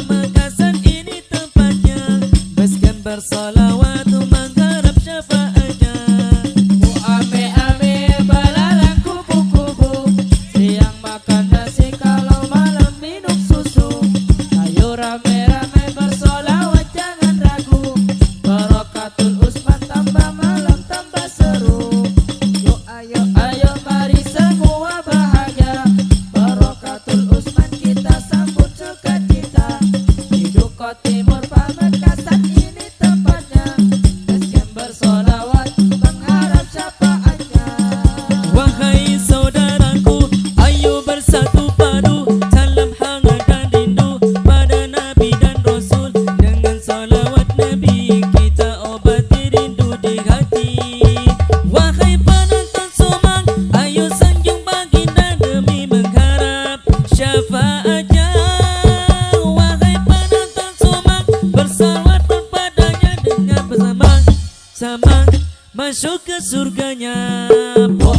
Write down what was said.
Pamekasan ini tempatnya, baskan bersolawat mengharap syafaatnya. Ku ame-ame belalang kupu-kupu, siang makan nasi kalau malam minum susu. Ayo rame-rame bersolawat jangan ragu, Barokatul Utsman tambah malam tambah seru. Yuk ayo ayo mari semua bahagia, Barokatul Utsman kita sambut sukacita. Di Dukuh Timur Pamekasan ini tempatnya, baskan bersolawat mengharap syafaatnya. Wahai saudaraku, ayo bersatu padu, salam hangat dan rindu pada Nabi dan Rasul. Dengan salawat Nabi kita obati rindu di hati. Wahai penonton somang, ayo sanjung baginda demi mengharap syafaatnya. Wahai penonton somang, bersalawat padanya dengan bersamang-samang masuk ke surganya. Oh,